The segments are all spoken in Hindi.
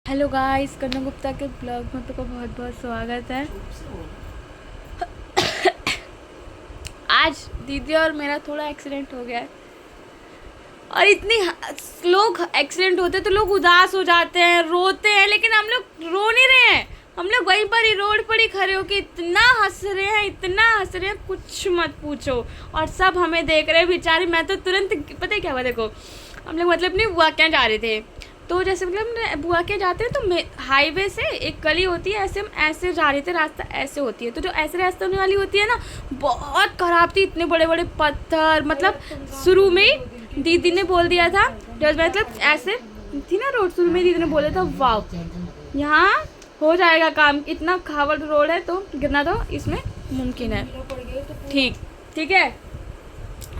हेलो गाइस, कन्नू गुप्ता के ब्लॉग में आपको बहुत बहुत स्वागत है। आज दीदी और मेरा थोड़ा एक्सीडेंट हो गया है और इतनी लोग एक्सीडेंट होते तो लोग उदास हो जाते हैं, रोते हैं, लेकिन हम लोग रो नहीं रहे हैं। हम लोग वहीं पर ही रोड पर ही खड़े होके इतना हंस रहे हैं, इतना हंस रहे हैं, कुछ मत पूछो। और सब हमें देख रहे हैं बेचारे। मैं तो तुरंत, पता है क्या हुआ, देखो हम लोग मतलब अपनी बुआ क्या जा रहे थे, तो जैसे मतलब बुआ के जाते हैं तो हाईवे से एक गली होती है, ऐसे हम ऐसे जा रहे थे, रास्ता ऐसे होती है, तो जो ऐसे रास्ता होने वाली होती है ना, बहुत ख़राब थी, इतने बड़े बड़े पत्थर। मतलब शुरू में ही दीदी ने बोल दिया था, जब मतलब ऐसे थी ना रोड, शुरू में दीदी ने बोला था वाह यहाँ हो जाएगा काम, इतना खावड़ रोड है तो गिरना तो इसमें मुमकिन है। ठीक ठीक है,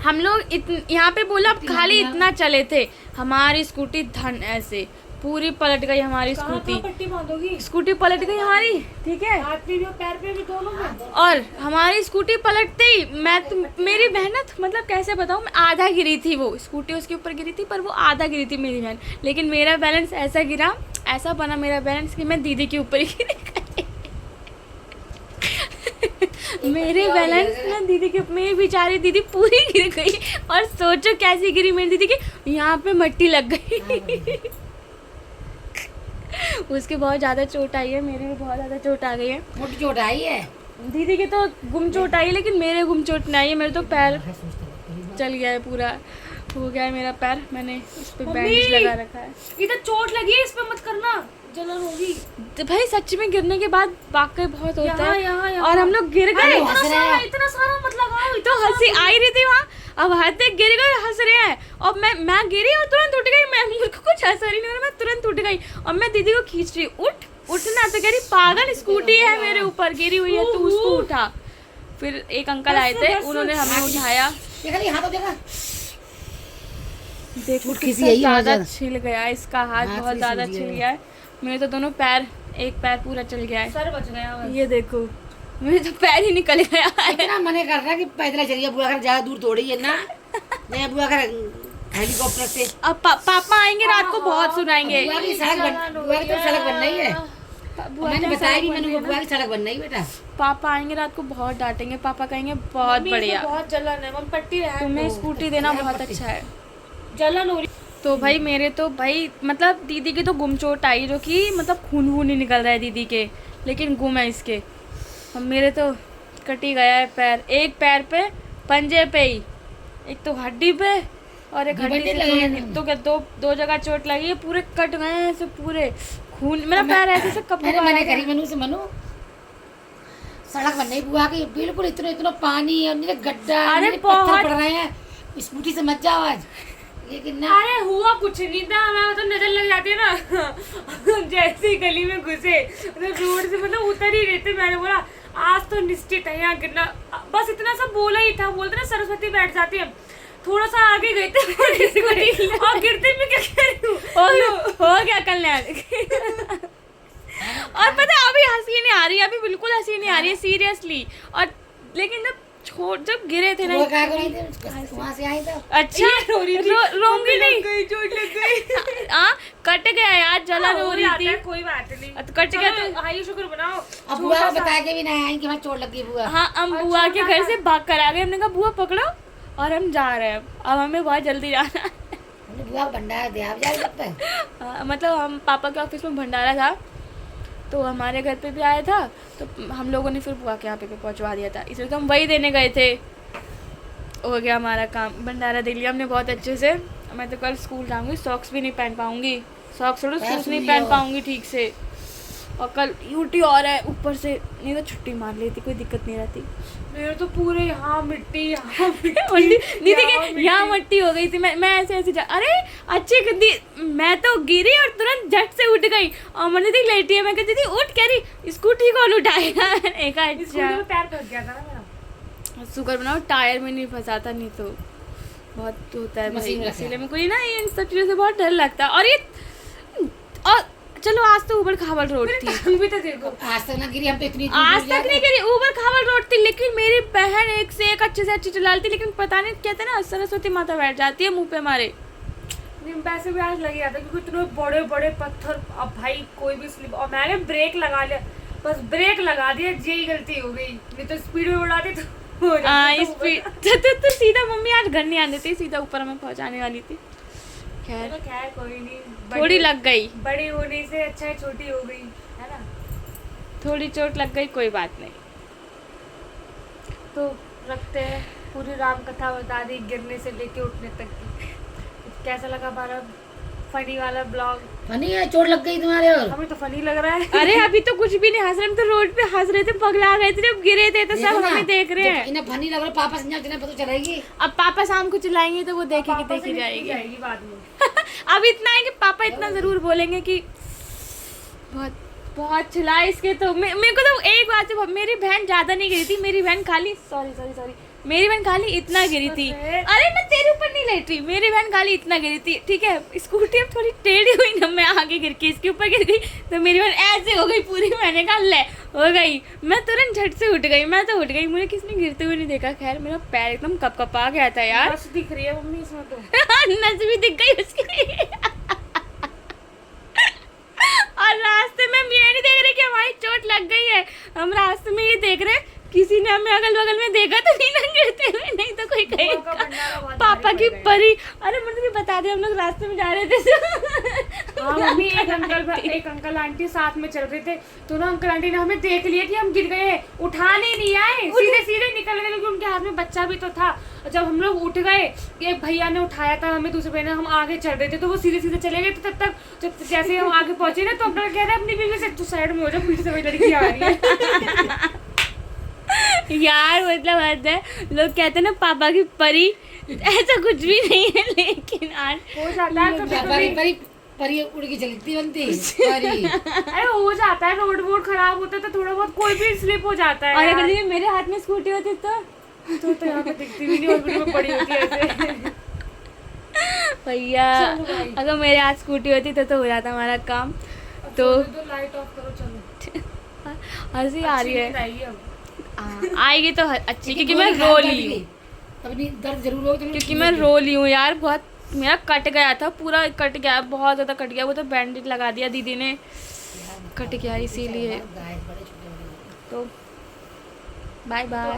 हम लोग यहाँ पे बोला खाली इतना चले थे, हमारी स्कूटी धन ऐसे पूरी पलट गई। हमारी स्कूटी पलट गई हमारी, ठीक है, हाथ पे भी और पैर पे भी दोनों में। और हमारी स्कूटी पलटते ही मैं तो मेरी मेहनत, मतलब कैसे बताऊँ, मैं आधा गिरी थी, वो स्कूटी उसके ऊपर गिरी थी पर वो आधा गिरी थी मेरी बहन, लेकिन मेरा बैलेंस ऐसा गिरा, ऐसा बना मेरा बैलेंस कि मैं दीदी के ऊपर ही गिरी। मेरे बैलेंस ना दीदी के, मेरी बेचारी दीदी पूरी गिर गई। और सोचो कैसी गिरी मेरी दीदी की, यहाँ पे मट्टी लग गई। उसके बहुत ज़्यादा चोट आई है, मेरी भी बहुत ज़्यादा चोट आ गई है। मोटी चोट आई है, दीदी की तो गुम चोट आई है, लेकिन मेरे गुम चोट नहीं आई है। मेरे तो पैर चल गया है, पूरा हो गया है मेरा पैर। मैंने इस पे बैंडेज लगा रखा है। इधर चोट लगी है, इस पे मत करना, जलन होगी। तो भाई सच में गिरने के बाद वाकई बहुत होता है। यहाँ। और हम लोग गिर गए, इतना सारा मत लगाओ। तो हंसी आई रही थी वहाँ, अब हंसते गिर गए, हंस रहे हैं। और मैं गिरी और तुरंत उठ गई। मैं, मुझे कुछ ऐसा नहीं हो रहा, मैं तुरंत उठ गई और मैं दीदी को खींच रही, उठना, तो कह रही पागल, स्कूटी है मेरे ऊपर, गिरी हुई है, तू उसको उठा। फिर एक अंकल आए थे, उन्होंने हमें उठाया। देखो कितना ज़्यादा छिल गया है, इसका हाथ बहुत ज़्यादा छिल गया है। मेरे तो दोनों पैर, एक पैर पूरा चल गया है, सर बच गया बस। ये देखो मेरे तो पैर ही निकल गया है। इतना मने कर रहा है कि पैदल चलिए, बुआ घर ज्यादा दूर थोड़ी है ना, नहीं बुआ घर हेलीकॉप्टर से। अब पापा आएंगे रात को, बहुत सुनाएंगे। बुआ की तो सड़क बन रही है, मैंने बताया भी, मैंने बुआ की सड़क बन रही बेटा। पापा आएंगे रात को, बहुत डांटेंगे। पापा कहेंगे बहुत बढ़िया, बहुत जलन है, मम पट्टी है, तुम्हें स्कूटी देना बहुत अच्छा है, जलन हो रही। तो भाई मेरे तो भाई मतलब दीदी की तो गुम चोट आई, जो कि मतलब खून वून नहीं निकल रहा है दीदी के, लेकिन गुम है इसके। और मेरे तो कट ही गया है पैर, एक पैर पे पंजे पे ही, एक तो हड्डी पे और एक हड्डी से तो क्या दो जगह चोट लगी है, पूरे कट गए हैं ऐसे, पूरे खून। मेरा पैर ऐसे से कब मनु सड़क बन रही बुआ की, बिल्कुल इतना पानी है, गड्ढा, अरे पत्थर पड़ रहे हैं, स्कूटी से मत जाओ आज। लेकिन ना, अरे हुआ कुछ नहीं था, हमें तो नजर लग जाती है ना। जैसे ही गली में घुसे तो रोड से मतलब उतर ही रहे थे, मैंने बोला आज तो निश्चित है यहाँ गिरना, बस इतना सा बोला ही था। बोलते ना सरस्वती बैठ जाती है, थोड़ा सा आगे गए थे और गिरते में क्या कह रही हूँ, हो गया कल्याण। और पता है अभी हंसी नहीं आ रही, अभी बिल्कुल हंसी नहीं आ रही है सीरियसली। और लेकिन जब गिरे थे ना, वहाँ से आई तो अच्छा रोंगी नहीं, चोट लग गई। हाँ कट गया यार, जलन हो रही थी, कोई बात नहीं, कट गया तो हाई शुक्र बनाओ। अब बुआ को बता के भी ना आई कि मैं चोट लग गई बुआ। हाँ, हम बुआ के घर से भाग कर आ गए। हमने कहा बुआ पकड़ो और हम जा रहे हैं, अब हमें बहुत जल्दी जाना है। बुआ भंडारा दे, आप जा सकते हैं। मतलब हम पापा के ऑफिस में भंडारा था, तो हमारे घर पे भी आया था, तो हम लोगों ने फिर बुआ के यहाँ पे पहुँचवा दिया था, इसलिए तो हम वही देने गए थे। हो गया हमारा काम, भंडारा दे लिया हमने बहुत अच्छे से। मैं तो कल स्कूल जाऊँगी, सॉक्स भी नहीं पहन पाऊँगी, सॉक्स छोड़ो शूज़ नहीं पहन पाऊँगी ठीक से। और कल यूटी और है ऊपर से, नहीं तो छुट्टी मार लेती, कोई दिक्कत नहीं रहती। मेरे तो पूरे यहाँ मिट्टी, दीदी के यहाँ मिट्टी हो गई थी। मैं ऐसे जा, अरे अच्छी मैं तो गिरी और तुरंत झट से उठ गई। और मैंने दी लेटी है, मैं कहती थी उठ, कह रही स्कूटी कौन उठाएगा। एक अच्छा पैर फंस गया था ना मेरा, शुक्र बनाओ टायर में नहीं फंसा था, नहीं तो बहुत होता है भाई, इसीलिए मैं कोई ना इन सब चीज़ों से बहुत डर लगता है। और ये और चलो आज तो ऊबड़ खाबड़ रोड थी, भी तो देखो आज तक ना गिरी, हम तो इतनी आज तक नहीं गिरी, ऊबड़ खाबड़ रोड थी, लेकिन मेरी बहन एक से एक अच्छे से अच्छी चला रही थी। लेकिन पता नहीं कहते ना सरस्वती माता बैठ जाती है मुंह पे हमारे, नहीं वैसे भी आज लग ही रहा था क्योंकि इतने बड़े बड़े पत्थर, अब भाई कोई भी स्लिप, और मैंने ब्रेक लगा लिया, बस ब्रेक लगा दिया, यही गलती हो गई, नहीं तो स्पीड में उड़ाती तो हो जाती, स्पीड तो सीधा मम्मी आज घर नहीं आने थी, सीधा ऊपर हमें पहुंचाने वाली थी। खैर चलो खैर कोई नहीं, थोड़ी लग गई, बड़ी होने से अच्छा है छोटी हो गई है ना। थोड़ी चोट लग गई, कोई बात नहीं। तो रखते हैं, पूरी राम कथा बता दी गिरने से लेके उठने तक की। कैसा लगा हमारा फनी वाला ब्लॉग? फनी है, चोट लग गई तुम्हारे और हमें तो फनी लग रहा है। अरे अभी तो कुछ भी नहीं हंस रहे, हम तो रोड पे हंस रहे थे, पगला गए थे जब गिरे थे, तो सब हमें देख रहे हैं। इन्हें फनी लग रहा, पापा समझा जिन्हें पता चलेगी। अब पापा शाम को चिल्लाएंगे तो वो देखेगी, पापा से देखी भी जाएगी। जाएगी बाद में। अब इतना है कि पापा इतना जरूर बोलेंगे कि बहुत बहुत चिल्ला इसके, तो मेरे को तो एक बात है, मेरी बहन ज्यादा नहीं गिरी थी, मेरी बहन खाली सॉरी मेरी बहन खाली इतना गिरी थी। अरे मैं तेरे ऊपर नहीं लेट रही, मेरी बहन खाली इतना गिरी थी, ठीक है। स्कूटी अब थोड़ी टेढ़ी हुई ना, मैं आगे गिर के इसके ऊपर गिर गई, तो मेरी बहन ऐसे हो गई पूरी, मैंने कहा ले हो गई, मैं तुरंत झट से उठ गई, मैं तो उठ गई, मुझे किसी ने गिरते हुए नहीं देखा। खैर मेरा पैर एकदम कपकपा गया था यार। बस दिख रही है मम्मी इसमें तो। नस भी दिख गई उसकी। और रास्ते में हम ये नहीं देख रहे कि हमारी चोट लग गई है, हम रास्ते में ये देख रहे किसी ने हमें अगल बगल में देखा तो नहीं ना गिरते हुए, नहीं तो कोई कहेगा पापा की परी। अरे मुझे भी बता दे, हम लोग रास्ते में जा रहे थे। हाँ मम्मी, एक अंकल आंटी साथ में चल रहे थे, तो ना अंकल आंटी ने हमें देख लिया कि हम गिर गए, उठाने नहीं आए, सीधे सीधे निकल गए, क्योंकि उनके हाथ में बच्चा भी तो था। और जब हम लोग उठ गए, एक भैया ने उठाया था हमें, दूसरे भैया ने, हम आगे चल रहे थे, तो वो सीधे सीधे चले गए। तो तब तक जब जैसे हम आगे पहुंचे ना, तो अपना कह रहे अपनी बीवी से, तू साइड में हो जा, पीछे से वही लड़की आ रही है। यार मतलब हद है, लोग कहते हैं ना पापा की परी, ऐसा कुछ भी नहीं है, लेकिन आज हो जाता है कभी कभी। परी उड़ के चलती बनती परी। अरे हो जाता है, रोड वोड खराब होता है तो थोड़ा बहुत कोई भी स्लिप हो जाता है। और यार। अगर ये मेरे हाथ में स्कूटी होती तो यहाँ पे दिखती भी नहीं, हॉस्पिटल में पड़ी होती है ऐसे। भैया, चलो भाई। अगर मेरे हाथ स्कूटी होती तो हो जाता हमारा काम। तो लाइट ऑफ करो, चलो। हंसी आ रही है, नींद आएगी अब। आएगी तो अच्छी, क्योंकि मैं रो ली हूँ, अपनी दर्द जरूर हो, क्योंकि मैं रो ली हूँ यार, बहुत मेरा कट गया था, पूरा कट गया, बहुत ज़्यादा कट गया, वो तो बैंडेज लगा दिया दीदी ने, कट गया इसीलिए। तो बाय बाय।